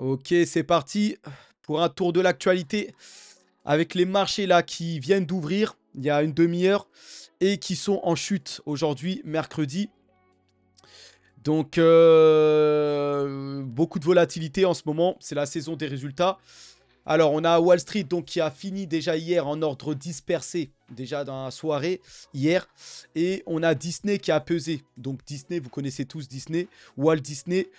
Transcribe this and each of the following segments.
Ok, c'est parti pour un tour de l'actualité avec les marchés là qui viennent d'ouvrir il y a une demi-heure et qui sont en chute aujourd'hui, mercredi. Donc, beaucoup de volatilité en ce moment. C'est la saison des résultats. Alors, on a Wall Street donc, qui a fini déjà hier en ordre dispersé, déjà dans la soirée, hier. Et on a Disney qui a pesé. Donc, Disney, vous connaissez tous Disney, Walt Disney.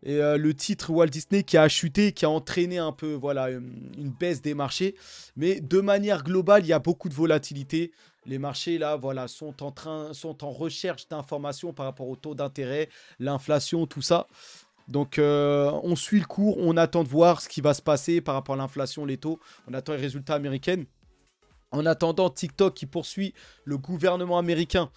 Et le titre Walt Disney qui a chuté, qui a entraîné un peu voilà, une baisse des marchés. Mais de manière globale, il y a beaucoup de volatilité. Les marchés, là, voilà, sont en recherche d'informations par rapport au taux d'intérêt, l'inflation, tout ça. Donc, on suit le cours, on attend de voir ce qui va se passer par rapport à l'inflation, les taux. On attend les résultats américains. En attendant, TikTok qui poursuit le gouvernement américain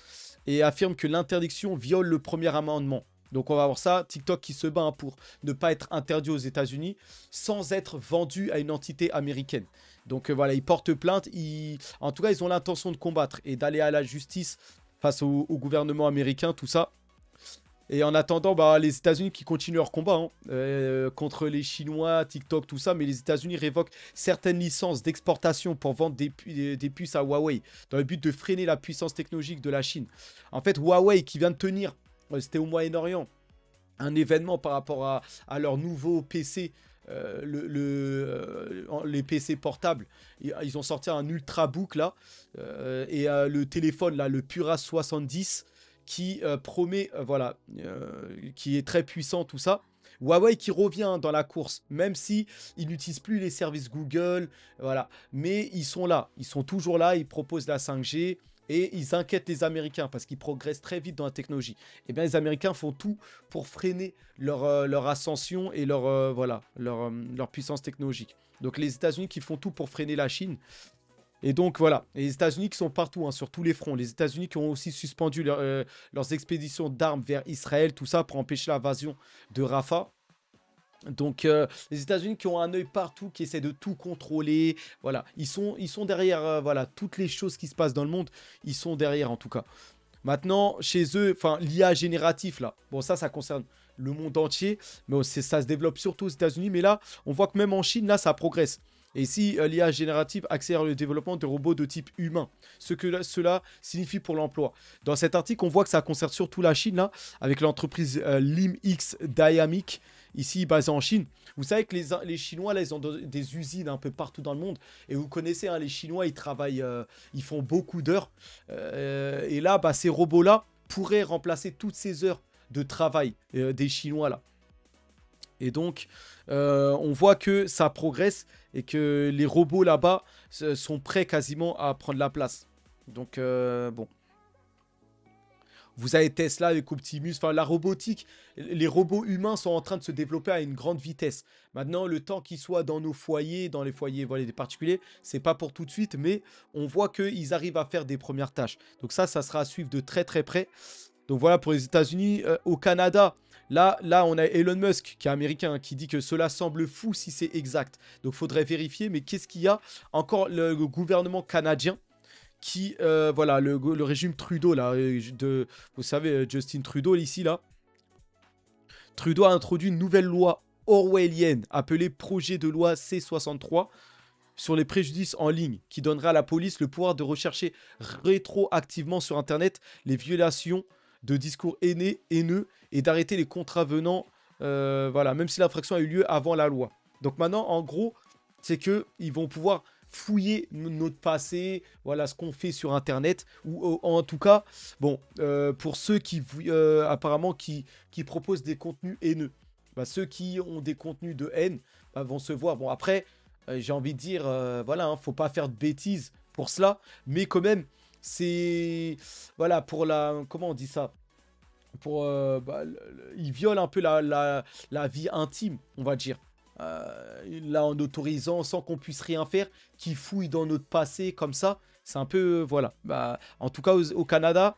et affirme que l'interdiction viole le premier amendement. Donc on va voir ça, TikTok qui se bat hein, pour ne pas être interdit aux États-Unis sans être vendu à une entité américaine. Donc voilà, ils portent plainte, en tout cas ils ont l'intention de combattre et d'aller à la justice face au gouvernement américain, tout ça. Et en attendant, bah, les États-Unis qui continuent leur combat hein, contre les Chinois, TikTok, tout ça, mais les États-Unis révoquent certaines licences d'exportation pour vendre des puces à Huawei dans le but de freiner la puissance technologique de la Chine. En fait, Huawei qui vient de tenir, c'était au Moyen-Orient, un événement par rapport à leur nouveau PC. Les PC portables, ils ont sorti un Ultrabook là, et le téléphone là, le Pura 70 qui promet, voilà, qui est très puissant, tout ça. Huawei qui revient dans la course, même si ils n'utilisent plus les services Google, voilà. Mais ils sont là, ils sont toujours là, ils proposent la 5G et ils inquiètent les Américains parce qu'ils progressent très vite dans la technologie. Et bien les Américains font tout pour freiner leur ascension et leur puissance technologique. Donc les États-Unis qui font tout pour freiner la Chine. Et donc voilà, et les États-Unis qui sont partout, hein, sur tous les fronts. Les États-Unis qui ont aussi suspendu leurs expéditions d'armes vers Israël, tout ça pour empêcher l'invasion de Rafah. Donc les États-Unis qui ont un œil partout, qui essaient de tout contrôler, voilà, ils sont derrière, voilà, toutes les choses qui se passent dans le monde, ils sont derrière en tout cas. Maintenant, chez eux, enfin, l'IA génératif là, bon ça concerne le monde entier, mais ça se développe surtout aux États-Unis, mais là, on voit que même en Chine, là, ça progresse. Et si l'IA générative accélère le développement de robots de type humain, cela signifie pour l'emploi. Dans cet article, on voit que ça concerne surtout la Chine, là, avec l'entreprise LimX Dynamic, ici basée en Chine. Vous savez que les Chinois, là, ils ont des usines un peu partout dans le monde. Et vous connaissez, hein, les Chinois, ils travaillent, ils font beaucoup d'heures. Et là, bah, ces robots-là pourraient remplacer toutes ces heures de travail des Chinois, là. Et donc, on voit que ça progresse et que les robots là-bas sont prêts quasiment à prendre la place. Donc, bon. Vous avez Tesla avec Optimus, enfin la robotique, les robots humains sont en train de se développer à une grande vitesse. Maintenant, le temps qu'ils soient dans nos foyers, dans les foyers voilà, des particuliers, c'est pas pour tout de suite, mais on voit qu'ils arrivent à faire des premières tâches. Donc ça sera à suivre de très très près. Donc voilà pour les États-Unis. Au Canada, là, on a Elon Musk, qui est américain, hein, qui dit que cela semble fou si c'est exact. Donc il faudrait vérifier. Mais qu'est-ce qu'il y a? Encore le gouvernement canadien qui, voilà, le régime Trudeau, là, vous savez, Justin Trudeau, ici, là. Trudeau a introduit une nouvelle loi orwellienne appelée Projet de loi C63 sur les préjudices en ligne, qui donnera à la police le pouvoir de rechercher rétroactivement sur Internet les violations de discours haineux et d'arrêter les contravenants, voilà, même si l'infraction a eu lieu avant la loi. Donc maintenant, en gros, c'est qu'ils vont pouvoir fouiller notre passé, voilà ce qu'on fait sur Internet, ou en tout cas, bon, pour ceux qui, apparemment, qui proposent des contenus haineux. Bah, ceux qui ont des contenus de haine bah, vont se voir. Bon, après, j'ai envie de dire, voilà, hein, faut pas faire de bêtises pour cela, mais quand même, c'est, voilà, pour la, comment on dit ça, pour, bah, il viole un peu la vie intime, on va dire. Là, en autorisant, sans qu'on puisse rien faire, qui fouille dans notre passé comme ça, c'est un peu, voilà. Bah, en tout cas, au Canada,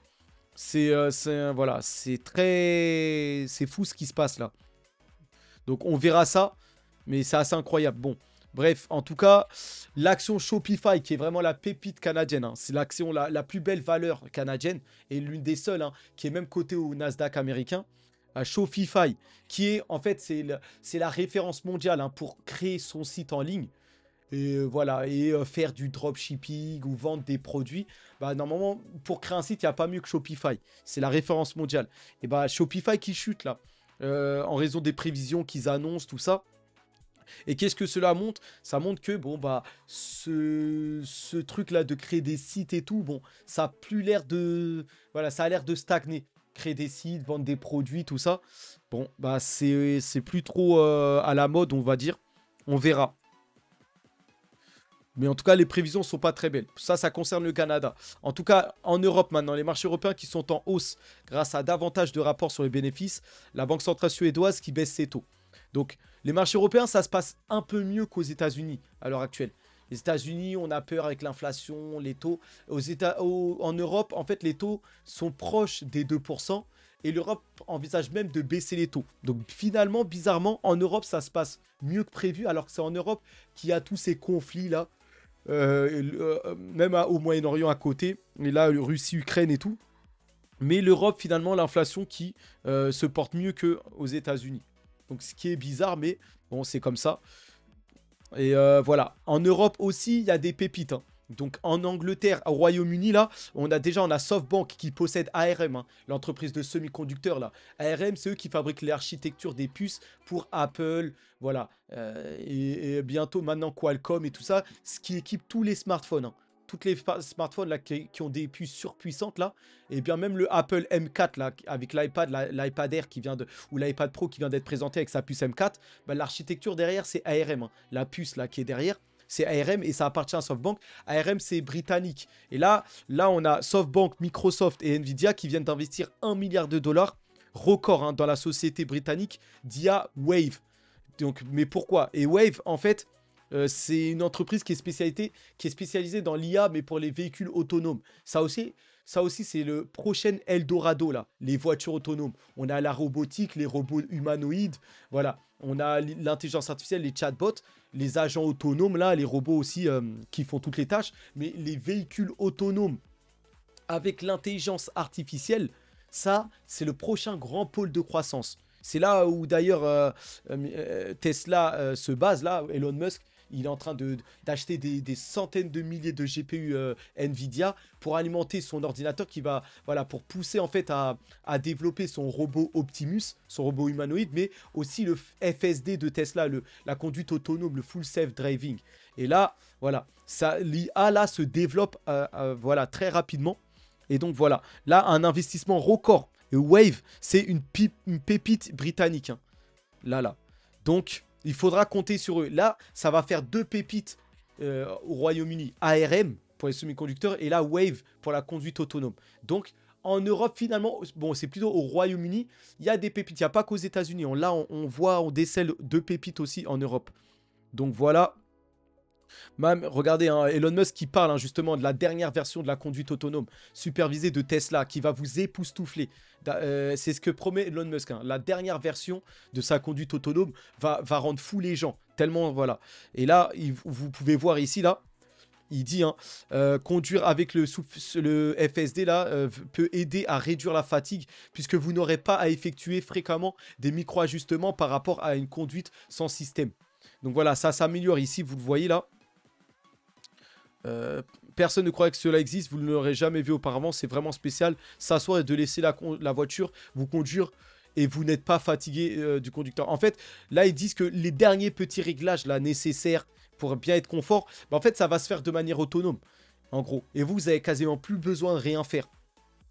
voilà, c'est fou ce qui se passe là. Donc on verra ça, mais c'est assez incroyable. Bon, bref, en tout cas, l'action Shopify, qui est vraiment la pépite canadienne, hein, c'est l'action la plus belle valeur canadienne, et l'une des seules, hein, qui est même cotée au Nasdaq américain. à Shopify, qui est en fait c'est la référence mondiale hein, pour créer son site en ligne. Et voilà, et faire du dropshipping ou vendre des produits, bah normalement, pour créer un site, il n'y a pas mieux que Shopify. C'est la référence mondiale. Et bah Shopify qui chute là, en raison des prévisions qu'ils annoncent, tout ça. Et qu'est-ce que cela montre? Ça montre que, bon, bah, ce truc-là de créer des sites et tout, bon, ça a plus l'air de... Voilà, ça a l'air de stagner. Créer des sites, vendre des produits, tout ça. Bon, bah, c'est plus trop à la mode, on va dire. On verra. Mais en tout cas, les prévisions ne sont pas très belles. Ça concerne le Canada. En tout cas, en Europe maintenant, les marchés européens qui sont en hausse grâce à davantage de rapports sur les bénéfices, la Banque centrale suédoise qui baisse ses taux. Donc, les marchés européens, ça se passe un peu mieux qu'aux États-Unis à l'heure actuelle. Les États-Unis, on a peur avec l'inflation, les taux. En Europe, en fait, les taux sont proches des 2%. Et l'Europe envisage même de baisser les taux. Donc finalement, bizarrement, en Europe, ça se passe mieux que prévu, alors que c'est en Europe qu'il y a tous ces conflits-là même au Moyen-Orient à côté, et là, Russie, Ukraine et tout. Mais l'Europe, finalement, l'inflation qui se porte mieux qu'aux États-Unis. Donc, ce qui est bizarre, mais bon, c'est comme ça. Et voilà. En Europe aussi, il y a des pépites. Hein. Donc en Angleterre, au Royaume-Uni, là, on a SoftBank qui possède ARM, hein, l'entreprise de semi-conducteurs là. ARM, c'est eux qui fabriquent l'architecture des puces pour Apple, voilà. Et bientôt maintenant Qualcomm et tout ça, ce qui équipe tous les smartphones. Hein. Toutes les smartphones là, qui ont des puces surpuissantes là, et bien même le Apple M4 là, avec l'iPad, l'iPad Air qui vient de, ou l'iPad Pro qui vient d'être présenté avec sa puce M4, bah, l'architecture derrière c'est ARM, hein. La puce là qui est derrière, c'est ARM et ça appartient à SoftBank. ARM, c'est britannique. Et là, on a SoftBank, Microsoft et Nvidia qui viennent d'investir 1 milliard de dollars, record hein, dans la société britannique, d'IA Wave. Donc, mais pourquoi? Et Wave, en fait, c'est une entreprise qui est spécialisée dans l'IA, mais pour les véhicules autonomes. Ça aussi c'est le prochain Eldorado, là, les voitures autonomes. On a la robotique, les robots humanoïdes, voilà. On a l'intelligence artificielle, les chatbots, les agents autonomes, là, les robots aussi qui font toutes les tâches. Mais les véhicules autonomes avec l'intelligence artificielle, ça, c'est le prochain grand pôle de croissance. C'est là où d'ailleurs Tesla se base, là, Elon Musk, il est en train d'acheter des centaines de milliers de GPU Nvidia pour alimenter son ordinateur qui va, voilà, pour pousser en fait à développer son robot Optimus, son robot humanoïde, mais aussi le FSD de Tesla, la conduite autonome, le Full Self Driving. Et là, voilà, l'IA là se développe voilà, très rapidement. Et donc voilà, là, un investissement record. Et Wave, c'est une pépite britannique. Hein. Là. Donc, il faudra compter sur eux. Là, ça va faire 2 pépites au Royaume-Uni. ARM pour les semi-conducteurs et là, Wave pour la conduite autonome. Donc, en Europe, finalement, bon, c'est plutôt au Royaume-Uni, il y a des pépites. Il n'y a pas qu'aux États-Unis. Là, on décèle 2 pépites aussi en Europe. Donc, voilà. Même, regardez, hein, Elon Musk qui parle hein, justement de la dernière version de la conduite autonome supervisée de Tesla qui va vous époustoufler. C'est ce que promet Elon Musk. Hein. La dernière version de sa conduite autonome va rendre fou les gens. Tellement, voilà. Et là, vous pouvez voir ici, là, il dit, hein, conduire avec le FSD là peut aider à réduire la fatigue puisque vous n'aurez pas à effectuer fréquemment des micro-ajustements par rapport à une conduite sans système. Donc voilà, ça s'améliore ici, vous le voyez là. Personne ne croit que cela existe, vous ne l'aurez jamais vu auparavant, c'est vraiment spécial. S'asseoir et de laisser la voiture vous conduire et vous n'êtes pas fatigué du conducteur. En fait, là ils disent que les derniers petits réglages là nécessaires pour bien être confort, bah, en fait ça va se faire de manière autonome, en gros. Et vous avez quasiment plus besoin de rien faire.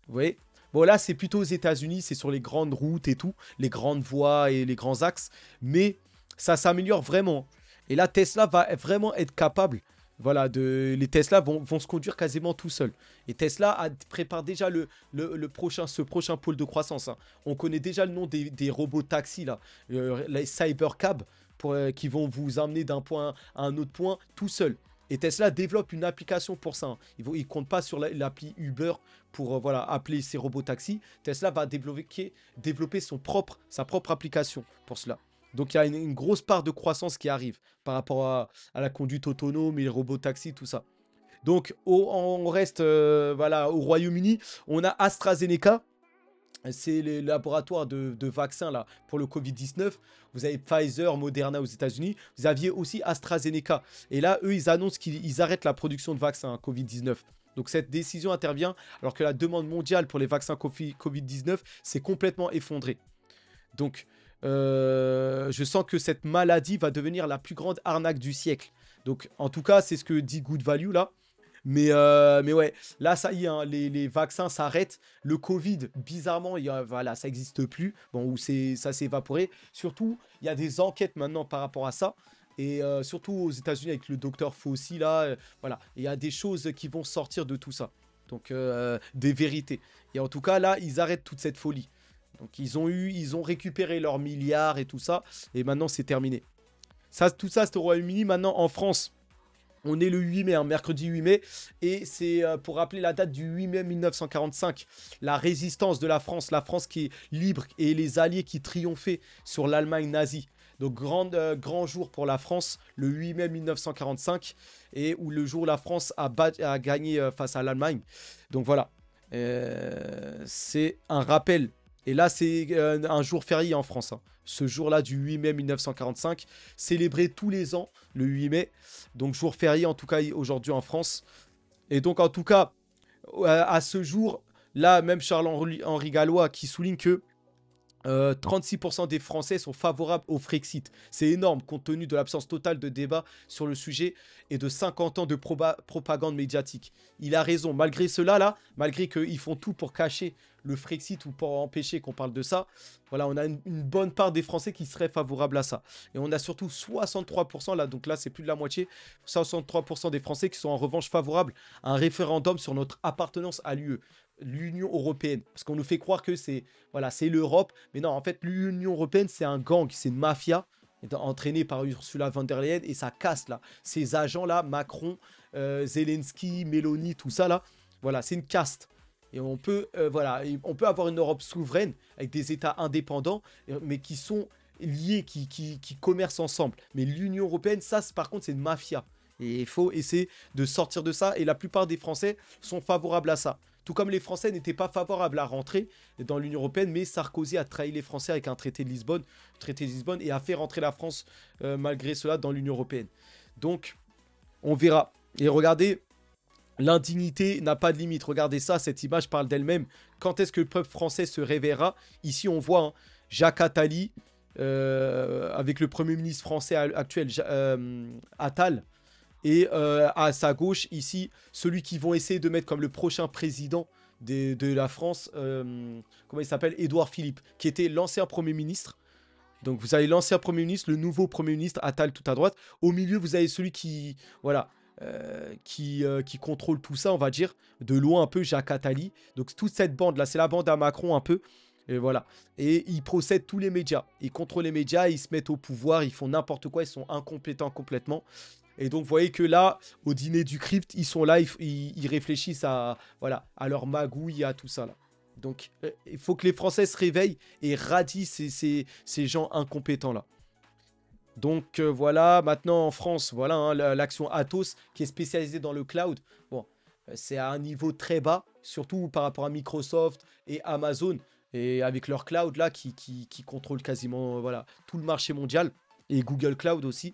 Vous voyez? Bon là c'est plutôt aux États-Unis, c'est sur les grandes routes et tout, les grandes voies et les grands axes, mais ça s'améliore vraiment. Et là Tesla va vraiment être capable. Voilà, les Tesla vont se conduire quasiment tout seuls. Et Tesla prépare déjà ce prochain pôle de croissance. Hein. On connaît déjà le nom des robots taxis, là, les Cybercab, qui vont vous emmener d'un point à un autre point tout seul. Et Tesla développe une application pour ça. Hein. Il ne compte pas sur l'appli Uber pour voilà, appeler ses robots taxis. Tesla va développer sa propre application pour cela. Donc il y a une grosse part de croissance qui arrive par rapport à la conduite autonome et les robots taxis, tout ça. Donc on reste voilà, au Royaume-Uni. On a AstraZeneca c'est les laboratoires de vaccins là, pour le Covid-19. Vous avez Pfizer, Moderna aux États-Unis. Vous aviez aussi AstraZeneca. Et là, eux, ils annoncent qu'ils arrêtent la production de vaccins hein, Covid-19. Donc cette décision intervient alors que la demande mondiale pour les vaccins Covid-19 s'est complètement effondrée. Donc, je sens que cette maladie va devenir la plus grande arnaque du siècle. Donc, en tout cas, c'est ce que dit Good Value là. Mais ouais, là, ça y est, hein, les vaccins s'arrêtent. Le Covid, bizarrement, voilà, ça n'existe plus. Bon, où ça s'est évaporé. Surtout, il y a des enquêtes maintenant par rapport à ça. Et surtout aux États-Unis avec le docteur Fauci, là, voilà, il y a des choses qui vont sortir de tout ça. Donc, des vérités. Et en tout cas, là, ils arrêtent toute cette folie. Donc, ils ont récupéré leurs milliards et tout ça. Et maintenant, c'est terminé. Ça, tout ça, c'est au Royaume-Uni. Maintenant, en France. On est le 8 mai, hein, mercredi 8 mai, et c'est pour rappeler la date du 8 mai 1945, la résistance de la France qui est libre et les Alliés qui triomphaient sur l'Allemagne nazie. Donc grand jour pour la France, le 8 mai 1945, et où le jour où la France a gagné face à l'Allemagne. Donc voilà, c'est un rappel. Et là, c'est un jour férié en France. Hein. Ce jour-là du 8 mai 1945, célébré tous les ans, le 8 mai. Donc jour férié, en tout cas aujourd'hui en France. Et donc en tout cas, à ce jour, là, même Charles-Henri Gallois qui souligne que 36% des Français sont favorables au Frexit. C'est énorme compte tenu de l'absence totale de débat sur le sujet et de 50 ans de propagande médiatique. Il a raison. Malgré cela, là, malgré qu'ils font tout pour cacher le Frexit ou pour empêcher qu'on parle de ça, voilà, on a une bonne part des Français qui seraient favorables à ça. Et on a surtout 63%, là, donc là, c'est plus de la moitié, 63% des Français qui sont en revanche favorables à un référendum sur notre appartenance à l'UE. L'Union européenne, parce qu'on nous fait croire que c'est voilà, c'est l'Europe, mais non, en fait, l'Union européenne, c'est un gang, c'est une mafia entraînée par Ursula von der Leyen et ça casse là. Ces agents-là, Macron, Zelensky, Meloni, tout ça là, voilà, c'est une caste. Et on peut, voilà, on peut avoir une Europe souveraine avec des États indépendants, mais qui sont liés, qui commercent ensemble. Mais l'Union européenne, ça, par contre, c'est une mafia. Et il faut essayer de sortir de ça. Et la plupart des Français sont favorables à ça. Tout comme les Français n'étaient pas favorables à rentrer dans l'Union européenne, mais Sarkozy a trahi les Français avec un traité de Lisbonne, et a fait rentrer la France malgré cela dans l'Union européenne. Donc, on verra. Et regardez, l'indignité n'a pas de limite. Regardez ça, cette image parle d'elle-même. Quand est-ce que le peuple français se réveillera? Ici, on voit hein, Jacques Attali, avec le Premier ministre français actuel, Attal. Et à sa gauche, ici, celui qu'ils vont essayer de mettre comme le prochain président de la France, comment il s'appelle? Édouard Philippe, qui était l'ancien Premier ministre. Donc vous avez l'ancien Premier ministre, le nouveau Premier ministre, Attal tout à droite. Au milieu, vous avez celui qui, voilà, qui contrôle tout ça, on va dire, de loin un peu, Jacques Attali. Donc toute cette bande-là, c'est la bande à Macron un peu. Et voilà. Et ils procèdent tous les médias. Ils contrôlent les médias, ils se mettent au pouvoir, ils font n'importe quoi, ils sont incompétents complètement. Et donc, vous voyez que là, au dîner du crypte, ils sont là, ils réfléchissent à, voilà, à leur magouille, à tout ça. Là. Donc, il faut que les Français se réveillent et radient ces gens incompétents-là. Donc, voilà, maintenant en France, voilà, hein, l'action Atos, qui est spécialisée dans le cloud. Bon, c'est à un niveau très bas, surtout par rapport à Microsoft et Amazon, et avec leur cloud, là, qui contrôle quasiment voilà, tout le marché mondial, et Google Cloud aussi.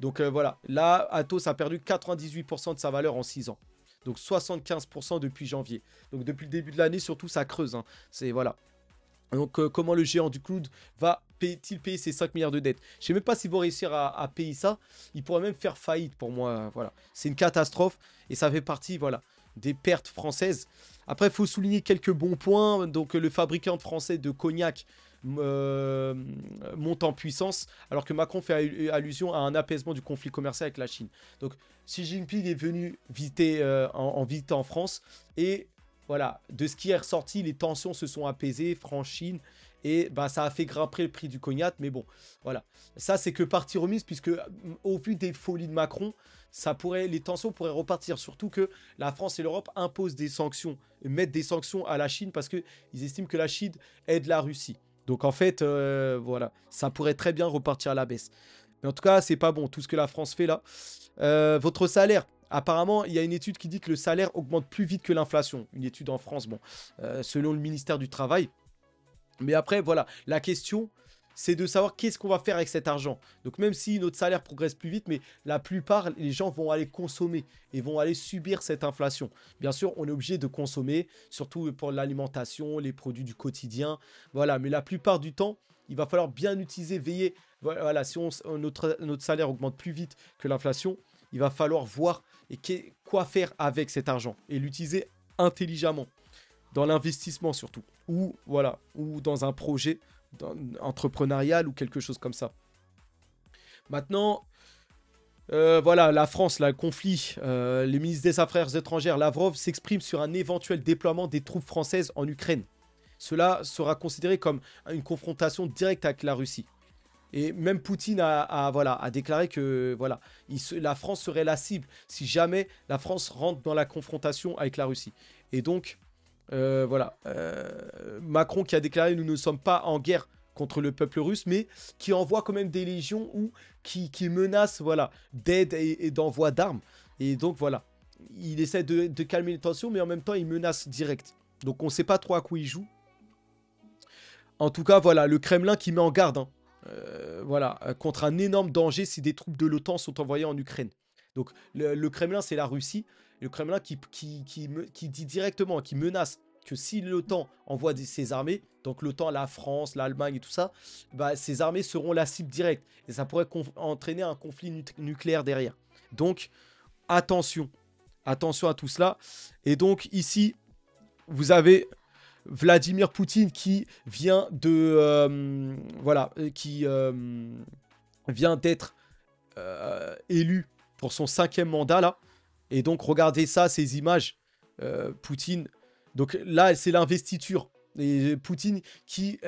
Donc voilà, là, Atos a perdu 98% de sa valeur en 6 ans. Donc 75% depuis janvier. Donc depuis le début de l'année, surtout, ça creuse. Hein. C'est voilà. Donc comment le géant du cloud va-t-il payer ses 5 milliards de dettes? Je ne sais même pas s'ils vont réussir à payer ça. Ils pourraient même faire faillite pour moi. Voilà. C'est une catastrophe et ça fait partie voilà, des pertes françaises. Après, il faut souligner quelques bons points. Donc le fabricant français de cognac monte en puissance, alors que Macron fait allusion à un apaisement du conflit commercial avec la Chine. Donc Xi Jinping est venu visiter en visite en France et voilà, de ce qui est ressorti, les tensions se sont apaisées, France-Chine, et bah, ça a fait grimper le prix du cognac, mais bon, voilà. Ça, c'est que partie remise, puisque au vu des folies de Macron, les tensions pourraient repartir, surtout que la France et l'Europe imposent des sanctions, mettent des sanctions à la Chine, parce qu'ils estiment que la Chine aide la Russie. Donc en fait, voilà, ça pourrait très bien repartir à la baisse. Mais en tout cas, c'est pas bon, tout ce que la France fait là. Votre salaire, apparemment, il y a une étude qui dit que le salaire augmente plus vite que l'inflation. Une étude en France, bon, selon le ministère du Travail. Mais après, voilà, la question, c'est de savoir qu'est-ce qu'on va faire avec cet argent. Donc même si notre salaire progresse plus vite, mais la plupart, les gens vont aller consommer et vont aller subir cette inflation. Bien sûr, on est obligé de consommer, surtout pour l'alimentation, les produits du quotidien. Voilà, mais la plupart du temps, il va falloir bien utiliser, veiller. Voilà, si notre salaire augmente plus vite que l'inflation, il va falloir voir quoi faire avec cet argent et l'utiliser intelligemment dans l'investissement surtout, ou voilà, ou dans un projet entrepreneurial ou quelque chose comme ça. Maintenant, voilà, la France, là, le conflit, les ministres des Affaires étrangères, Lavrov s'exprime sur un éventuel déploiement des troupes françaises en Ukraine. Cela sera considéré comme une confrontation directe avec la Russie. Et même Poutine voilà, a déclaré que voilà, la France serait la cible si jamais la France rentre dans la confrontation avec la Russie. Et donc, voilà, Macron qui a déclaré nous ne sommes pas en guerre contre le peuple russe, mais qui envoie quand même des légions ou qui menace voilà, d'aide et d'envoi d'armes. Et donc voilà, il essaie de calmer les tensions, mais en même temps il menace direct. Donc on ne sait pas trop à quoi il joue. En tout cas, voilà, le Kremlin qui met en garde, hein, voilà, contre un énorme danger si des troupes de l'OTAN sont envoyées en Ukraine. Donc le Kremlin, c'est la Russie. Le Kremlin qui dit directement, qui menace que si l'OTAN envoie ses armées, donc l'OTAN, la France, l'Allemagne et tout ça, bah, ces armées seront la cible directe. Et ça pourrait entraîner un conflit nucléaire derrière. Donc, attention. Attention à tout cela. Et donc, ici, vous avez Vladimir Poutine qui vient de... voilà, qui vient d'être élu pour son 5e mandat, là. Et donc, regardez ça, ces images. Poutine. Donc là, c'est l'investiture. Et Poutine qui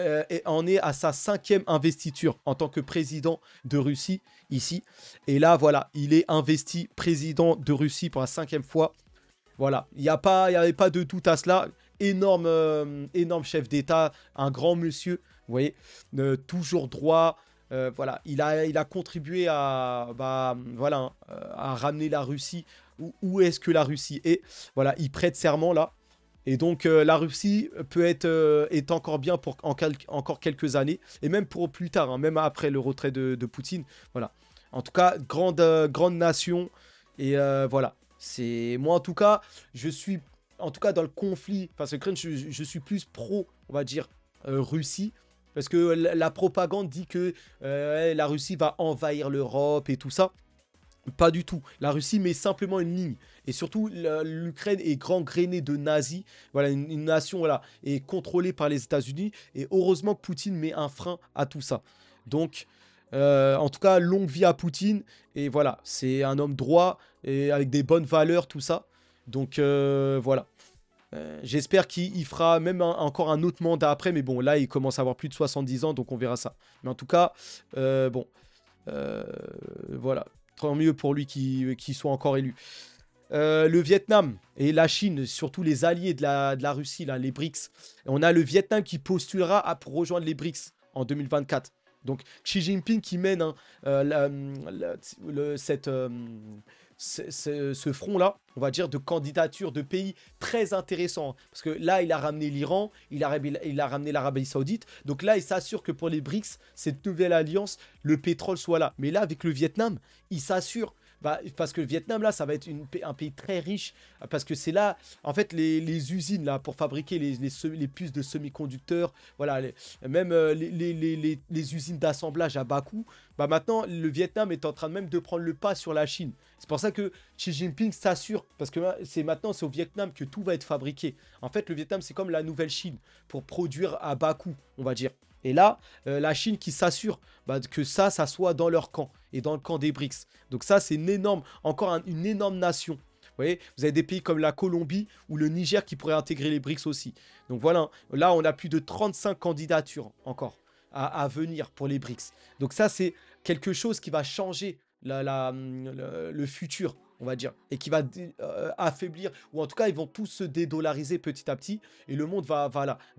en est à sa 5e investiture en tant que président de Russie, ici. Et là, voilà, il est investi président de Russie pour la 5e fois. Voilà, il n'y avait pas de doute à cela. Énorme chef d'État, un grand monsieur, vous voyez, toujours droit. Voilà, il a contribué voilà, à ramener la Russie. Où est-ce que la Russie est? Voilà, il prête serment là. Et donc la Russie est encore bien pour encore quelques années. Et même pour plus tard, hein, même après le retrait de Poutine. Voilà. En tout cas, grande nation. Et voilà. Moi en tout cas, je suis en tout cas dans le conflit face à l'Ukraine, je suis plus pro, on va dire, Russie. Parce que la propagande dit que la Russie va envahir l'Europe et tout ça. Pas du tout. La Russie met simplement une ligne. Et surtout, l'Ukraine est gangrénée de nazis. Voilà, une nation voilà, est contrôlée par les États-Unis. Et heureusement que Poutine met un frein à tout ça. Donc, en tout cas, longue vie à Poutine. Et voilà, c'est un homme droit et avec des bonnes valeurs, tout ça. Donc, voilà. J'espère qu'il fera même encore un autre mandat après. Mais bon, là, il commence à avoir plus de 70 ans. Donc, on verra ça. Mais en tout cas, bon. Voilà. Tant mieux pour lui qu'il soit encore élu. Le Vietnam et la Chine, surtout les alliés de la Russie, là, les BRICS. Et on a le Vietnam qui postulera pour rejoindre les BRICS en 2024. Donc Xi Jinping qui mène hein, ce front-là, on va dire, de candidature de pays très intéressants. Parce que là, il a ramené l'Iran, il a ramené l'Arabie Saoudite. Donc là, il s'assure que pour les BRICS, cette nouvelle alliance, le pétrole soit là. Mais là, avec le Vietnam, il s'assure. Parce que le Vietnam, là, ça va être un pays très riche. Parce que c'est là, en fait, les usines, là, pour fabriquer les puces de semi-conducteurs, voilà, même les usines d'assemblage à bas coût. Bah maintenant, le Vietnam est en train même de prendre le pas sur la Chine. C'est pour ça que Xi Jinping s'assure, parce que c'est au Vietnam que tout va être fabriqué. En fait, le Vietnam, c'est comme la nouvelle Chine, pour produire à bas coût, on va dire. Et là, la Chine qui s'assure que ça soit dans leur camp et dans le camp des BRICS. Donc ça, c'est encore une énorme nation. Vous voyez, vous avez des pays comme la Colombie ou le Niger qui pourraient intégrer les BRICS aussi. Donc voilà, là, on a plus de 35 candidatures encore à venir pour les BRICS. Donc ça, c'est quelque chose qui va changer le futur, on va dire, et qui va affaiblir, ou en tout cas, ils vont tous se dédollariser petit à petit, et le monde va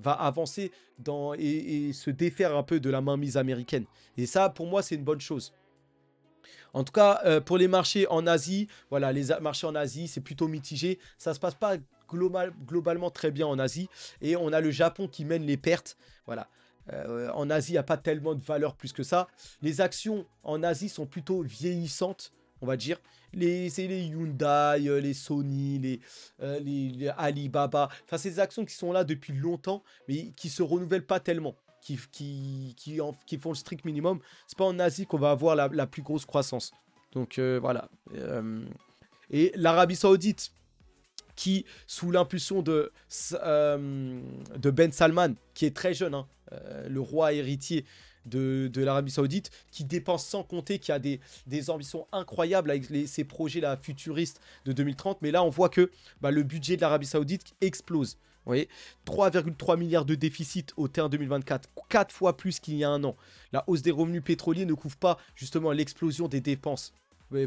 avancer et se défaire un peu de la mainmise américaine. Et ça, pour moi, c'est une bonne chose. En tout cas, pour les marchés en Asie, voilà, les marchés en Asie, c'est plutôt mitigé. Ça se passe pas globalement très bien en Asie. Et on a le Japon qui mène les pertes. Voilà. En Asie, il n'y a pas tellement de valeur plus que ça. Les actions en Asie sont plutôt vieillissantes, on va dire. C'est les Hyundai, les Sony, les Alibaba. Enfin, c'est des actions qui sont là depuis longtemps, mais qui se renouvellent pas tellement. Qui font le strict minimum. C'est pas en Asie qu'on va avoir la plus grosse croissance. Donc voilà. Et l'Arabie Saoudite, qui, sous l'impulsion de Ben Salman, qui est très jeune, hein, le roi héritier de l'Arabie Saoudite, qui dépense sans compter, qui a des ambitions incroyables avec ces projets-là futuristes de 2030. Mais là, on voit que le budget de l'Arabie Saoudite explose. Vous voyez, 3,3 milliards de déficit au terme 2024, 4 fois plus qu'il y a un an. La hausse des revenus pétroliers ne couvre pas justement l'explosion des dépenses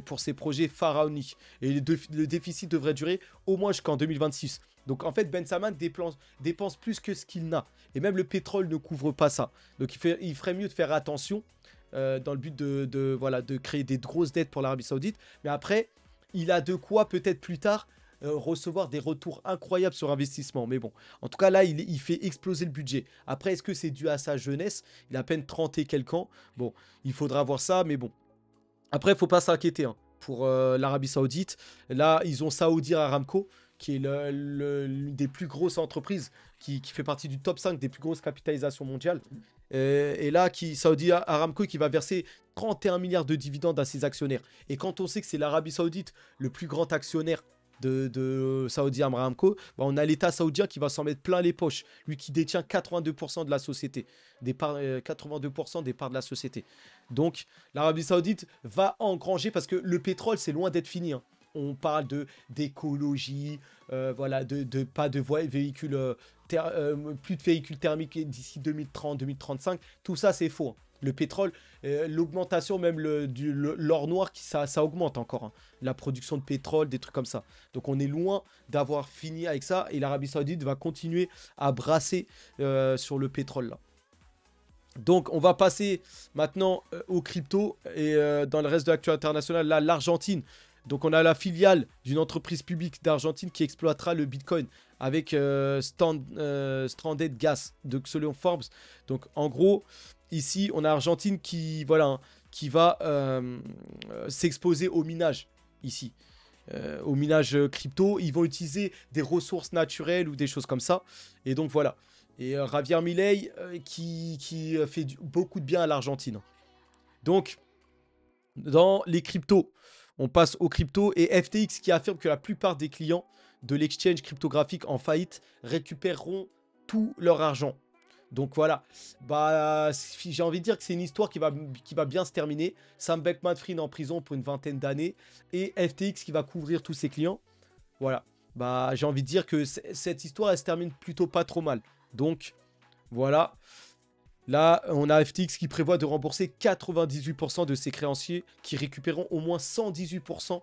pour ces projets pharaoniques. Et le déficit devrait durer au moins jusqu'en 2026. Donc en fait, Ben Salman dépense plus que ce qu'il n'a. Et même le pétrole ne couvre pas ça. Donc il ferait mieux de faire attention dans le but de créer des grosses dettes pour l'Arabie Saoudite. Mais après, il a de quoi peut-être plus tard recevoir des retours incroyables sur investissement. Mais bon, en tout cas là, il fait exploser le budget. Après, est-ce que c'est dû à sa jeunesse? Il a à peine 30 et quelques ans. Bon, il faudra voir ça, mais bon. Après, il ne faut pas s'inquiéter hein, pour l'Arabie Saoudite. Là, ils ont Saudi Aramco, qui est l'une des plus grosses entreprises, qui fait partie du top 5 des plus grosses capitalisations mondiales. Et là, Saudi Aramco qui va verser 31 milliards de dividendes à ses actionnaires. Et quand on sait que c'est l'Arabie Saoudite le plus grand actionnaire de Saudi Aramco, on a l'État saoudien qui va s'en mettre plein les poches. Lui qui détient 82% de la société, 82% des parts de la société. Donc l'Arabie Saoudite va engranger parce que le pétrole c'est loin d'être fini. Hein. On parle d'écologie, voilà, pas de véhicules, plus de véhicules thermiques d'ici 2030-2035. Tout ça c'est faux. Hein. Le pétrole, l'augmentation, même l'or noir, ça augmente encore. Hein. La production de pétrole, des trucs comme ça. Donc on est loin d'avoir fini avec ça. Et l'Arabie Saoudite va continuer à brasser sur le pétrole là. Donc on va passer maintenant aux cryptos. Et dans le reste de l'actu internationale, là, l'Argentine. Donc on a la filiale d'une entreprise publique d'Argentine qui exploitera le Bitcoin avec Stranded Gas, de selon Forbes. Donc en gros... Ici, on a Argentine qui va s'exposer au minage, ici. Au minage crypto. Ils vont utiliser des ressources naturelles ou des choses comme ça. Et donc, voilà. Et Javier Milei qui fait beaucoup de bien à l'Argentine. Donc, dans les cryptos, on passe aux cryptos. Et FTX qui affirme que la plupart des clients de l'exchange cryptographique en faillite récupéreront tout leur argent. Donc voilà, j'ai envie de dire que c'est une histoire qui va bien se terminer. Sam Bankman-Fried en prison pour une vingtaine d'années et FTX qui va couvrir tous ses clients. Voilà, j'ai envie de dire que cette histoire elle se termine plutôt pas trop mal. Donc voilà, là on a FTX qui prévoit de rembourser 98% de ses créanciers qui récupéreront au moins 118%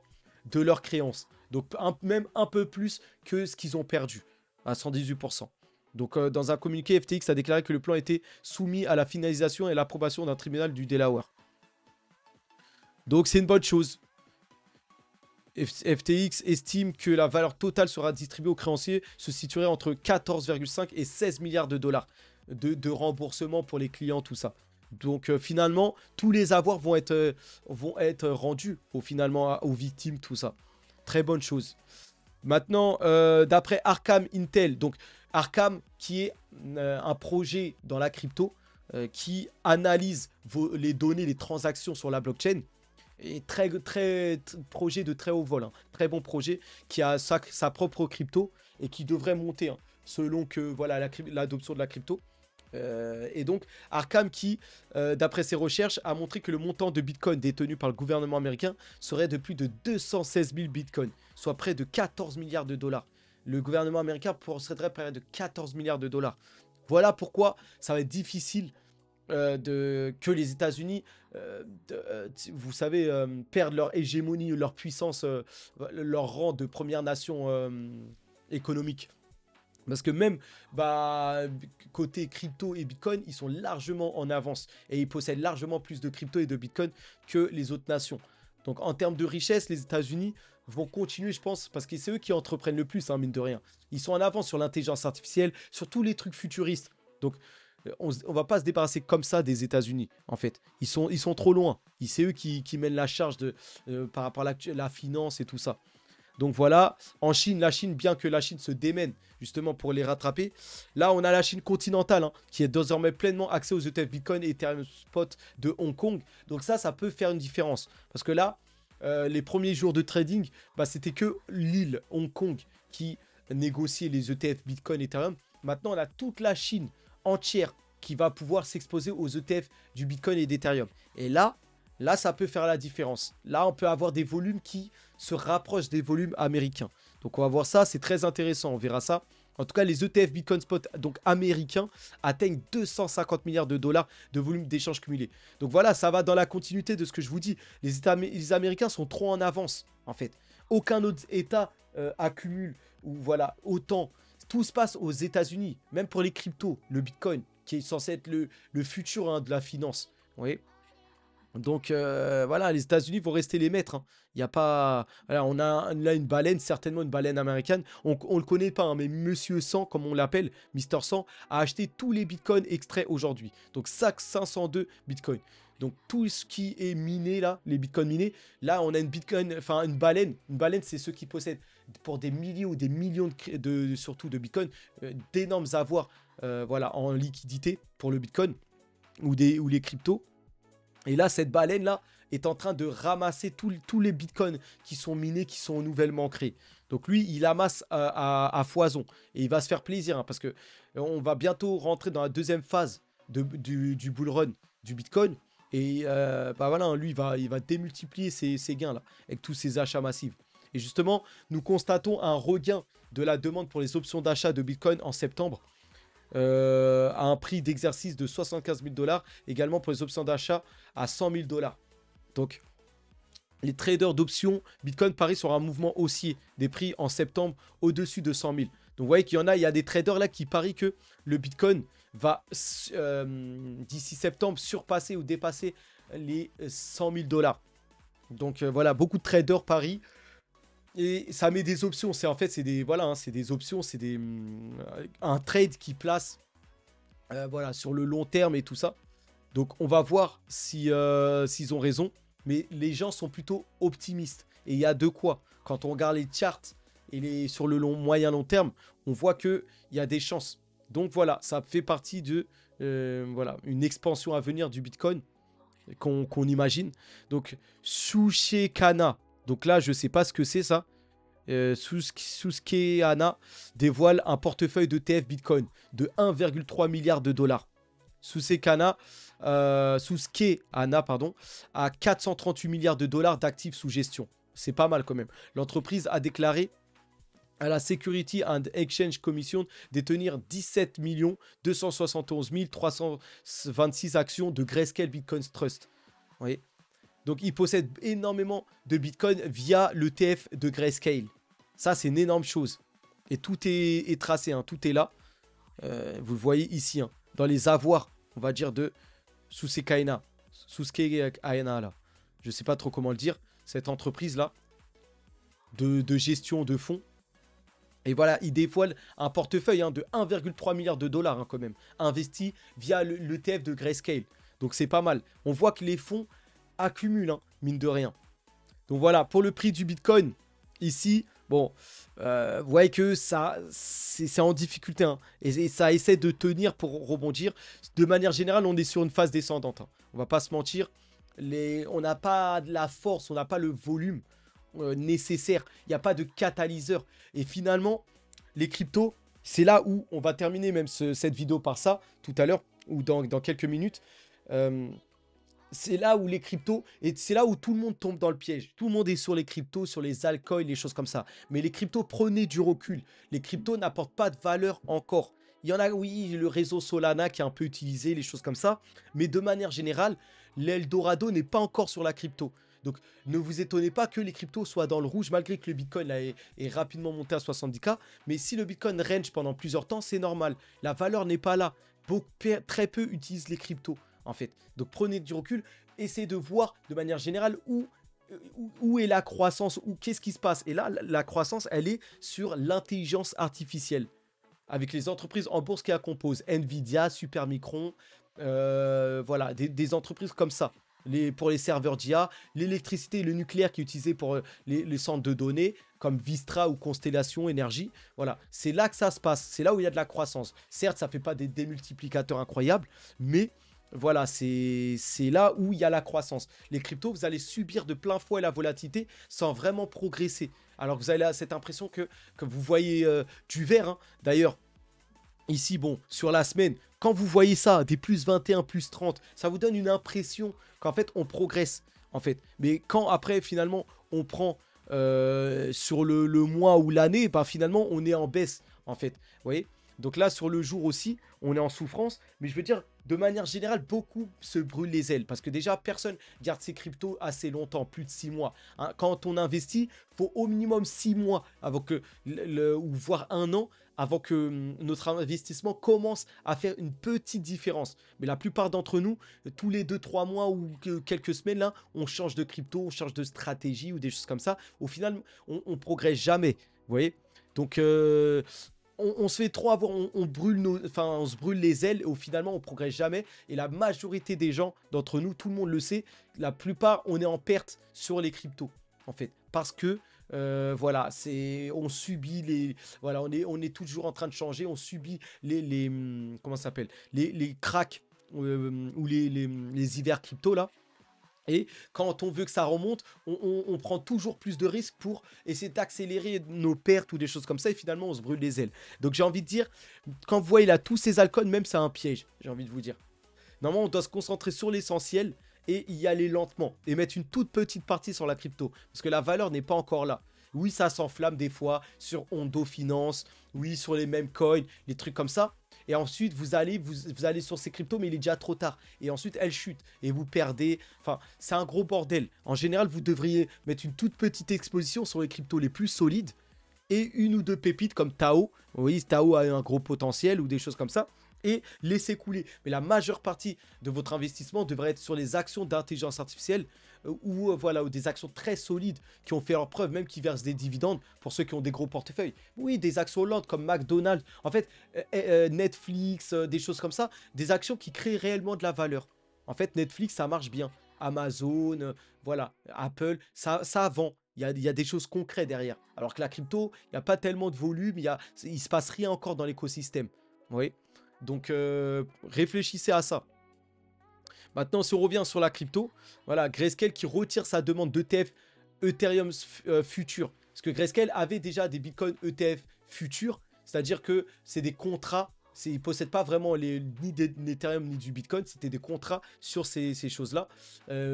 de leurs créances. Donc même un peu plus que ce qu'ils ont perdu à 118%. Donc, dans un communiqué, FTX a déclaré que le plan était soumis à la finalisation et l'approbation d'un tribunal du Delaware. Donc, c'est une bonne chose. FTX estime que la valeur totale sera distribuée aux créanciers se situerait entre 14,5 et 16 milliards de dollars de remboursement pour les clients, tout ça. Donc, finalement, tous les avoirs vont être rendus aux victimes, tout ça. Très bonne chose. Maintenant, d'après Arkham Intel, donc Arkham qui est un projet dans la crypto qui analyse les données, les transactions sur la blockchain. Et projet de très haut vol, hein. Très bon projet qui a sa propre crypto et qui devrait monter hein, selon que voilà l'adoption de la crypto. Et donc Arkham qui, d'après ses recherches, a montré que le montant de Bitcoin détenu par le gouvernement américain serait de plus de 216 000 Bitcoins, soit près de 14 milliards de dollars. Le gouvernement américain posséderait près de 14 milliards de dollars. Voilà pourquoi ça va être difficile que les États-Unis, vous savez, perdent leur hégémonie, leur puissance, leur rang de première nation économique. Parce que même côté crypto et Bitcoin, ils sont largement en avance. Et ils possèdent largement plus de crypto et de Bitcoin que les autres nations. Donc en termes de richesse, les États-Unis vont continuer, je pense, parce que c'est eux qui entreprennent le plus, hein, mine de rien. Ils sont en avance sur l'intelligence artificielle, sur tous les trucs futuristes. Donc, on va pas se débarrasser comme ça des États-Unis, en fait. Ils sont trop loin. C'est eux qui mènent la charge par rapport à la finance et tout ça. Donc voilà, en Chine, la Chine, bien que la Chine se démène justement pour les rattraper, là on a la Chine continentale, hein, qui est désormais pleinement accès aux ETF Bitcoin et Ethereum Spot de Hong Kong. Donc ça peut faire une différence. Parce que là, les premiers jours de trading, bah, c'était que l'île Hong Kong qui négociait les ETF Bitcoin et Ethereum. Maintenant, on a toute la Chine entière qui va pouvoir s'exposer aux ETF du Bitcoin et d'Ethereum. Et là, ça peut faire la différence. Là, on peut avoir des volumes qui se rapprochent des volumes américains. Donc, on va voir ça. C'est très intéressant. On verra ça. En tout cas, les ETF Bitcoin Spot, donc américains, atteignent 250 milliards de dollars de volume d'échange cumulé. Donc voilà, ça va dans la continuité de ce que je vous dis. Les Américains sont trop en avance, en fait. Aucun autre État accumule ou voilà autant. Tout se passe aux États-Unis, même pour les cryptos, le Bitcoin, qui est censé être le futur, hein, de la finance. Vous voyez. Donc voilà, les États-Unis vont rester les maîtres, hein. Il y a pas. Voilà, on a là une baleine, certainement une baleine américaine. On le connaît pas, hein, mais Monsieur 100, comme on l'appelle, Mister 100, a acheté tous les bitcoins extraits aujourd'hui. Donc SAC 502 bitcoins. Donc tout ce qui est miné là, les bitcoins minés, là on a une bitcoin, enfin une baleine. Une baleine, c'est ceux qui possèdent pour des milliers ou des millions surtout de bitcoins, d'énormes avoirs, voilà, en liquidité pour le bitcoin ou les cryptos. Et là, cette baleine-là est en train de ramasser tous les bitcoins qui sont minés, qui sont nouvellement créés. Donc lui, il amasse à foison. Et il va se faire plaisir, hein, parce que on va bientôt rentrer dans la deuxième phase du bull run du bitcoin. Et bah voilà, hein, lui, il va démultiplier ses gains là, avec tous ses achats massifs. Et justement, nous constatons un regain de la demande pour les options d'achat de bitcoin en septembre. À un prix d'exercice de 75 000 dollars, également pour les options d'achat à 100 000 dollars. Donc, les traders d'options Bitcoin parient sur un mouvement haussier des prix en septembre au-dessus de 100 000. Donc, vous voyez qu'il y a des traders là qui parient que le Bitcoin va d'ici septembre surpasser ou dépasser les 100 000 dollars. Donc, voilà, beaucoup de traders parient. Et ça met des options. C'est des, voilà, hein, c'est des options, c'est un trade qui place voilà, sur le long terme et tout ça. Donc on va voir s'ils ont raison. Mais les gens sont plutôt optimistes. Et il y a de quoi. Quand on regarde les charts et sur le moyen long terme, on voit qu'il y a des chances. Donc voilà, ça fait partie de voilà, une expansion à venir du Bitcoin qu'on imagine. Donc Susquehanna. Donc là, je ne sais pas ce que c'est ça. Susquehanna dévoile un portefeuille d'ETF Bitcoin de 1,3 milliard de dollars. Susquehanna, pardon, a 438 milliards de dollars d'actifs sous gestion. C'est pas mal quand même. L'entreprise a déclaré à la Security and Exchange Commission détenir 17 271 326 actions de Grayscale Bitcoin Trust. Vous voyez. Donc, il possède énormément de Bitcoin via l'ETF de Grayscale. Ça, c'est une énorme chose. Et tout est tracé, hein, tout est là. Vous le voyez ici, hein, dans les avoirs, on va dire, de Susquehanna. Susquehanna, là. Je ne sais pas trop comment le dire. Cette entreprise-là, de gestion de fonds. Et voilà, il dévoile un portefeuille, hein, de 1,3 milliard de dollars, hein, quand même, investi via l'ETF de Grayscale. Donc, c'est pas mal. On voit que les fonds accumulent, hein, mine de rien. Donc voilà, pour le prix du Bitcoin, ici, bon, vous voyez que ça, c'est en difficulté, hein, et ça essaie de tenir pour rebondir. De manière générale, on est sur une phase descendante, hein. On va pas se mentir, on n'a pas de la force, on n'a pas le volume nécessaire, il n'y a pas de catalyseur. Et finalement, les cryptos, c'est là où on va terminer même cette vidéo par ça, tout à l'heure, ou dans quelques minutes. C'est là où les cryptos, et c'est là où tout le monde tombe dans le piège. Tout le monde est sur les cryptos, sur les altcoins, les choses comme ça. Mais les cryptos, prenez du recul. Les cryptos n'apportent pas de valeur encore. Il y en a, oui, le réseau Solana qui est un peu utilisé, les choses comme ça. Mais de manière générale, l'Eldorado n'est pas encore sur la crypto. Donc, ne vous étonnez pas que les cryptos soient dans le rouge, malgré que le Bitcoin là, est rapidement monté à 70K. Mais si le Bitcoin range pendant plusieurs temps, c'est normal. La valeur n'est pas là. Très peu utilisent les cryptos, en fait. Donc prenez du recul, essayez de voir de manière générale où où est la croissance, ou qu'est-ce qui se passe? Et là, la croissance, elle est sur l'intelligence artificielle, avec les entreprises en bourse qui la composent, Nvidia, Supermicron, voilà, des entreprises comme ça. Pour les serveurs d'IA, l'électricité et le nucléaire qui est utilisé pour les centres de données, comme Vistra ou Constellation Énergie. Voilà, c'est là que ça se passe, c'est là où il y a de la croissance. Certes, ça ne fait pas des démultiplicateurs incroyables, mais voilà, c'est là où il y a la croissance. Les cryptos, vous allez subir de plein fouet la volatilité sans vraiment progresser. Alors que vous avez cette impression que vous voyez du vert, hein. D'ailleurs, ici, bon, sur la semaine, quand vous voyez ça, des plus 21, plus 30, ça vous donne une impression qu'en fait, on progresse, en fait. Mais quand après, finalement, on prend sur le mois ou l'année, bah, finalement, on est en baisse, en fait. Vous voyez? Donc là, sur le jour aussi, on est en souffrance. Mais je veux dire, de manière générale, beaucoup se brûlent les ailes. Parce que déjà, personne garde ses cryptos assez longtemps, plus de 6 mois. Hein. Quand on investit, il faut au minimum 6 mois, avant que, ou voire un an, avant que notre investissement commence à faire une petite différence. Mais la plupart d'entre nous, tous les 2-3 mois ou quelques semaines, là, on change de crypto, on change de stratégie ou des choses comme ça. Au final, on progresse jamais. Vous voyez? Donc, on se fait trop avoir, on se brûle les ailes et finalement on progresse jamais. Et la majorité des gens, d'entre nous, tout le monde le sait, la plupart, on est en perte sur les cryptos, en fait. Parce que, voilà, on subit voilà, on est toujours en train de changer, on subit comment ça s'appelle, les cracks ou les hivers crypto, là. Et quand on veut que ça remonte, on prend toujours plus de risques pour essayer d'accélérer nos pertes ou des choses comme ça. Et finalement, on se brûle les ailes. Donc j'ai envie de dire, quand vous voyez là tous ces alcools, même c'est un piège, j'ai envie de vous dire. Normalement, on doit se concentrer sur l'essentiel et y aller lentement. Et mettre une toute petite partie sur la crypto. Parce que la valeur n'est pas encore là. Oui, ça s'enflamme des fois sur Ondo Finance. Oui, sur les mêmes coins, les trucs comme ça. Et ensuite, vous allez sur ces cryptos, mais il est déjà trop tard. Et ensuite, elles chutent. Et vous perdez. Enfin, c'est un gros bordel. En général, vous devriez mettre une toute petite exposition sur les cryptos les plus solides. Et une ou deux pépites comme Tao. Oui, Tao a un gros potentiel ou des choses comme ça. Et laisser couler. Mais la majeure partie de votre investissement devrait être sur les actions d'intelligence artificielle voilà, ou des actions très solides qui ont fait leur preuve, même qui versent des dividendes pour ceux qui ont des gros portefeuilles. Oui, des actions lentes comme McDonald's, en fait, Netflix, des choses comme ça, des actions qui créent réellement de la valeur. En fait, Netflix, ça marche bien. Amazon, voilà, Apple, ça vend. Il y a des choses concrètes derrière. Alors que la crypto, il n'y a pas tellement de volume, il se passe rien encore dans l'écosystème. Oui. Donc, réfléchissez à ça. Maintenant, si on revient sur la crypto, voilà, Grayscale qui retire sa demande d'ETF Ethereum futur. Parce que Grayscale avait déjà des bitcoins ETF futurs, c'est-à-dire que c'est des contrats, ils ne possèdent pas vraiment ni d'Ethereum ni du bitcoin, c'était des contrats sur ces choses-là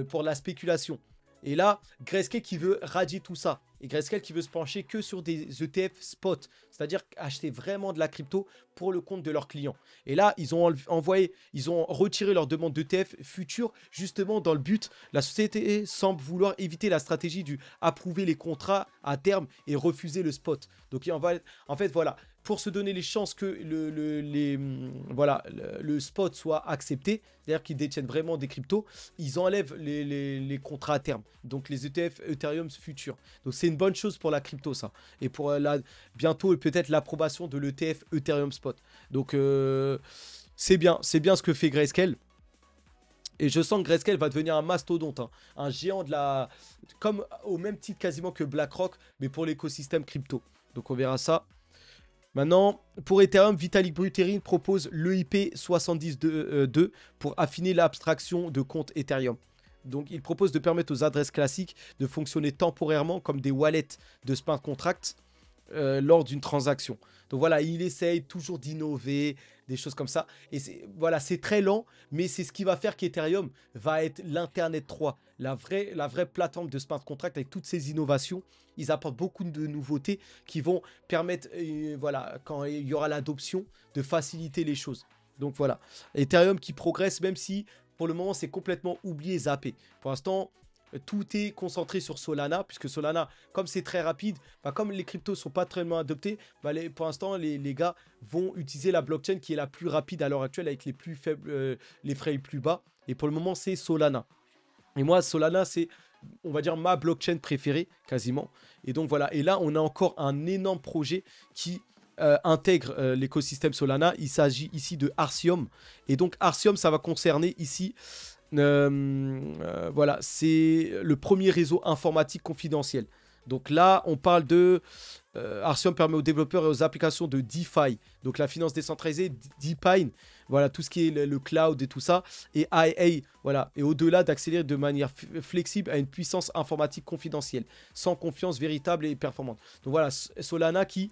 pour la spéculation. Et là, Grayscale qui veut radier tout ça. Et Grayscale qui veut se pencher que sur des ETF spot. C'est-à-dire acheter vraiment de la crypto pour le compte de leurs clients. Et là, ils ont retiré leur demande d'ETF futur justement dans le but. La société semble vouloir éviter la stratégie du approuver les contrats à terme et refuser le spot. Donc en fait, voilà. Pour se donner les chances que le spot soit accepté, c'est-à-dire qu'ils détiennent vraiment des cryptos, ils enlèvent les contrats à terme, donc les ETF Ethereum futurs. Donc c'est une bonne chose pour la crypto, ça. Et pour bientôt peut-être l'approbation de l'ETF Ethereum Spot. Donc c'est bien ce que fait Grayscale. Et je sens que Grayscale va devenir un mastodonte, hein, un géant comme au même titre quasiment que BlackRock, mais pour l'écosystème crypto. Donc on verra ça. Maintenant, pour Ethereum, Vitalik Buterin propose l'EIP 70.2 pour affiner l'abstraction de compte Ethereum. Donc, il propose de permettre aux adresses classiques de fonctionner temporairement comme des wallets de smart contracts lors d'une transaction. Donc voilà, il essaye toujours d'innover, des choses comme ça. Et voilà, c'est très lent, mais c'est ce qui va faire qu'Ethereum va être l'Internet 3, la vraie plateforme de smart contract avec toutes ces innovations. Ils apportent beaucoup de nouveautés qui vont permettre, voilà, quand il y aura l'adoption, de faciliter les choses. Donc voilà, Ethereum qui progresse, même si pour le moment c'est complètement oublié, zappé. Pour l'instant, tout est concentré sur Solana, puisque Solana, comme c'est très rapide, bah, comme les cryptos ne sont pas très adoptés, bah, pour l'instant, les gars vont utiliser la blockchain qui est la plus rapide à l'heure actuelle, avec les frais les plus bas. Et pour le moment, c'est Solana. Et moi, Solana, c'est on va dire, ma blockchain préférée, quasiment. Et donc voilà, et là, on a encore un énorme projet qui intègre l'écosystème Solana. Il s'agit ici de Arcium. Et donc Arcium, ça va concerner ici, voilà, c'est le premier réseau informatique confidentiel. Donc là, on parle de... Arcium permet aux développeurs et aux applications de DeFi, donc la finance décentralisée, DePine, voilà, tout ce qui est le cloud et tout ça, et IA, voilà, et au-delà d'accélérer de manière flexible à une puissance informatique confidentielle, sans confiance véritable et performante. Donc voilà, Solana qui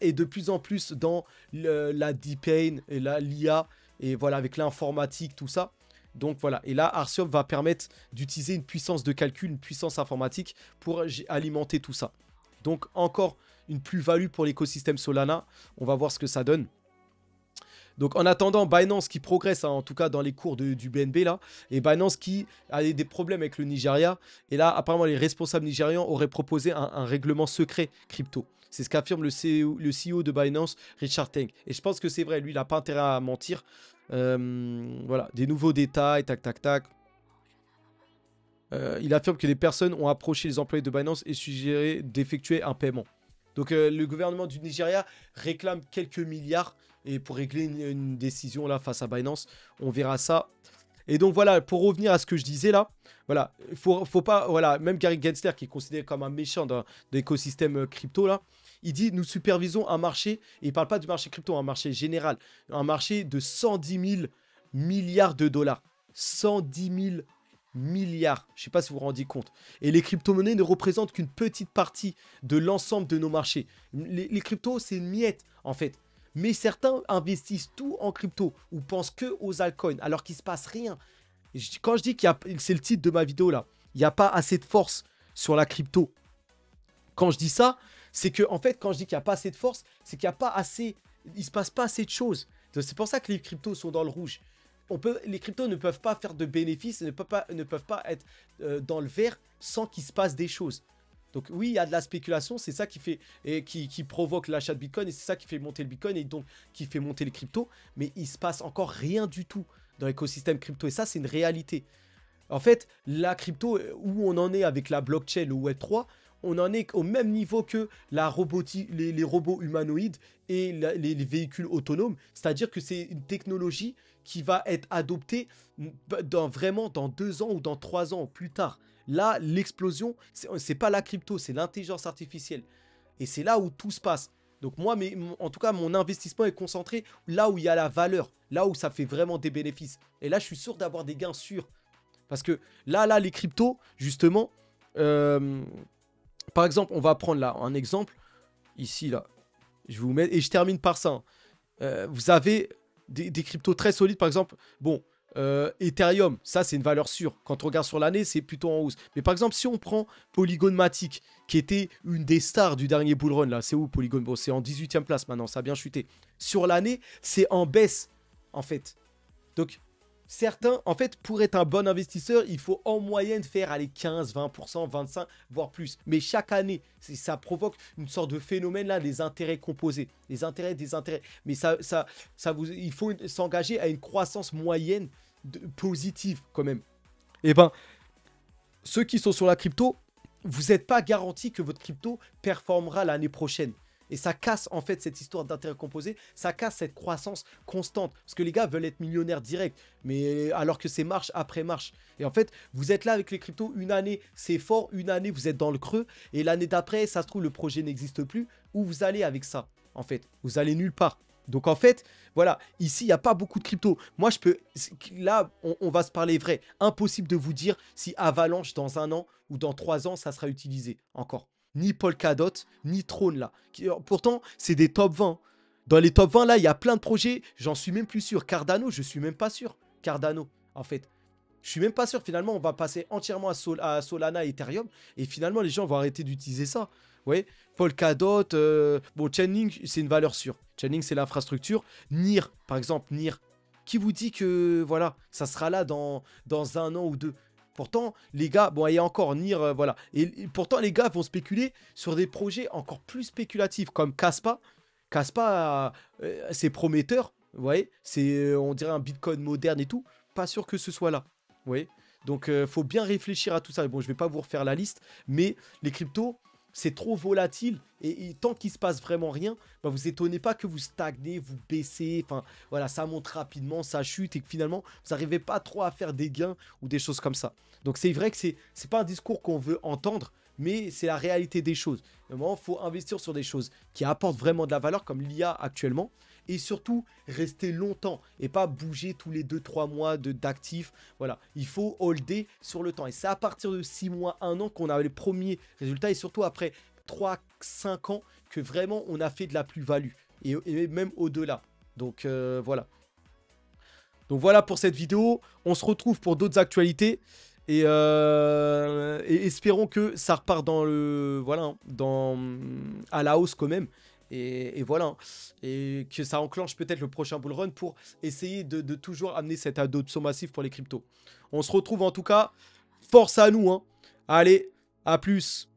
est de plus en plus dans la DePine et l'IA, et voilà, avec l'informatique, tout ça. Donc voilà, et là, Arcium va permettre d'utiliser une puissance de calcul, une puissance informatique pour alimenter tout ça. Donc encore une plus-value pour l'écosystème Solana. On va voir ce que ça donne. Donc en attendant, Binance qui progresse, hein, en tout cas dans les cours du BNB là, et Binance qui a des problèmes avec le Nigeria. Et là, apparemment, les responsables nigérians auraient proposé un règlement secret crypto. C'est ce qu'affirme le CEO de Binance, Richard Teng. Et je pense que c'est vrai, lui, il n'a pas intérêt à mentir. Voilà, des nouveaux détails, tac, tac, tac. Il affirme que des personnes ont approché les employés de Binance et suggéré d'effectuer un paiement. Donc le gouvernement du Nigeria réclame quelques milliards et pour régler une décision là face à Binance, on verra ça. Et donc voilà, pour revenir à ce que je disais là, voilà, faut pas, voilà, même Gary Gensler qui est considéré comme un méchant de l'écosystème crypto là, il dit nous supervisons un marché, et il parle pas du marché crypto, un marché général, un marché de 110 000 milliards de dollars. 110 000 milliards, je sais pas si vous vous rendez compte. Et les crypto-monnaies ne représentent qu'une petite partie de l'ensemble de nos marchés. Les cryptos, c'est une miette en fait. Mais certains investissent tout en crypto ou pensent que aux altcoins alors qu'il se passe rien. Quand je dis qu'il y a, c'est le titre de ma vidéo là, il n'y a pas assez de force sur la crypto. Quand je dis ça, c'est que en fait, quand je dis qu'il n'y a pas assez de force, c'est qu'il n'y a pas assez, il se passe pas assez de choses. C'est pour ça que les cryptos sont dans le rouge. Les cryptos ne peuvent pas faire de bénéfices, ne peuvent pas être dans le vert sans qu'il se passe des choses. Donc oui, il y a de la spéculation, c'est ça qui fait et qui provoque l'achat de Bitcoin et c'est ça qui fait monter le Bitcoin et donc qui fait monter les cryptos. Mais il se passe encore rien du tout dans l'écosystème crypto et ça, c'est une réalité. En fait, la crypto, où on en est avec la blockchain, le Web3, on en est au même niveau que la robotique, les robots humanoïdes et les véhicules autonomes. C'est-à-dire que c'est une technologie qui va être adoptée vraiment dans 2 ans ou dans 3 ans plus tard. Là, l'explosion, c'est pas la crypto, c'est l'intelligence artificielle. Et c'est là où tout se passe. Donc moi, en tout cas, mon investissement est concentré là où il y a la valeur, là où ça fait vraiment des bénéfices. Et là, je suis sûr d'avoir des gains sûrs. Parce que là, les cryptos, justement, par exemple, on va prendre là un exemple. Ici, là, je vais vous mettre, et je termine par ça. Vous avez des cryptos très solides, par exemple, bon, Ethereum, ça c'est une valeur sûre. Quand on regarde sur l'année, c'est plutôt en hausse. Mais par exemple, si on prend Polygon Matic, qui était une des stars du dernier bull run, là, c'est où Polygon? Bon, c'est en 18e place maintenant, ça a bien chuté. Sur l'année, c'est en baisse, en fait. Donc, certains, en fait, pour être un bon investisseur, il faut en moyenne faire aller 15, 20%, 25%, voire plus. Mais chaque année, ça provoque une sorte de phénomène là, des intérêts composés. Les intérêts des intérêts. Mais il faut s'engager à une croissance moyenne positive quand même. Et ben, ceux qui sont sur la crypto, vous n'êtes pas garanti que votre crypto performera l'année prochaine. Et ça casse en fait cette histoire d'intérêt composé, ça casse cette croissance constante. Parce que les gars veulent être millionnaires direct, mais alors que c'est marche après marche. Et en fait, vous êtes là avec les cryptos, une année c'est fort, une année vous êtes dans le creux, et l'année d'après, ça se trouve le projet n'existe plus. Où vous allez avec ça, en fait? Vous allez nulle part. Donc en fait, voilà, ici il n'y a pas beaucoup de crypto. Moi je peux, là on va se parler vrai. Impossible de vous dire si Avalanche dans 1 an ou dans 3 ans ça sera utilisé encore. Ni Polkadot, ni Throne là. Pourtant, c'est des top 20. Dans les top 20 là, il y a plein de projets. J'en suis même plus sûr. Cardano, je suis même pas sûr. Cardano, en fait. Je suis même pas sûr. Finalement, on va passer entièrement à Solana et Ethereum. Et finalement, les gens vont arrêter d'utiliser ça. Ouais. Polkadot, bon, Chainlink, c'est une valeur sûre. Chainlink, c'est l'infrastructure. NIR, par exemple, NIR. Qui vous dit que, voilà, ça sera là dans 1 an ou 2? Pourtant, les gars, bon, il y a encore NIR, voilà. Et pourtant, les gars vont spéculer sur des projets encore plus spéculatifs, comme Kaspa. Kaspa, c'est prometteur, vous voyez. C'est, on dirait un Bitcoin moderne et tout. Pas sûr que ce soit là, vous voyez. Donc, faut bien réfléchir à tout ça. Bon, je vais pas vous refaire la liste, mais les cryptos, c'est trop volatile. Et tant qu'il se passe vraiment rien, bah, vous étonnez pas que vous stagnez, vous baissez. Enfin, voilà, ça monte rapidement, ça chute et que finalement, vous n'arrivez pas trop à faire des gains ou des choses comme ça. Donc, c'est vrai que c'est pas un discours qu'on veut entendre, mais c'est la réalité des choses. À un moment, il faut investir sur des choses qui apportent vraiment de la valeur, comme l'IA actuellement. Et surtout, rester longtemps et pas bouger tous les 2 3 mois d'actifs. Voilà, il faut holder sur le temps. Et c'est à partir de 6 mois, 1 an qu'on a les premiers résultats. Et surtout après 3 5 ans que vraiment on a fait de la plus-value. Et même au-delà. Donc voilà. Donc voilà pour cette vidéo. On se retrouve pour d'autres actualités. Et espérons que ça repart dans le. Voilà, hein, à la hausse quand même. Et voilà. Hein. Et que ça enclenche peut-être le prochain bull run pour essayer de toujours amener cette adoption massive pour les cryptos. On se retrouve en tout cas. Force à nous. Hein. Allez, à plus.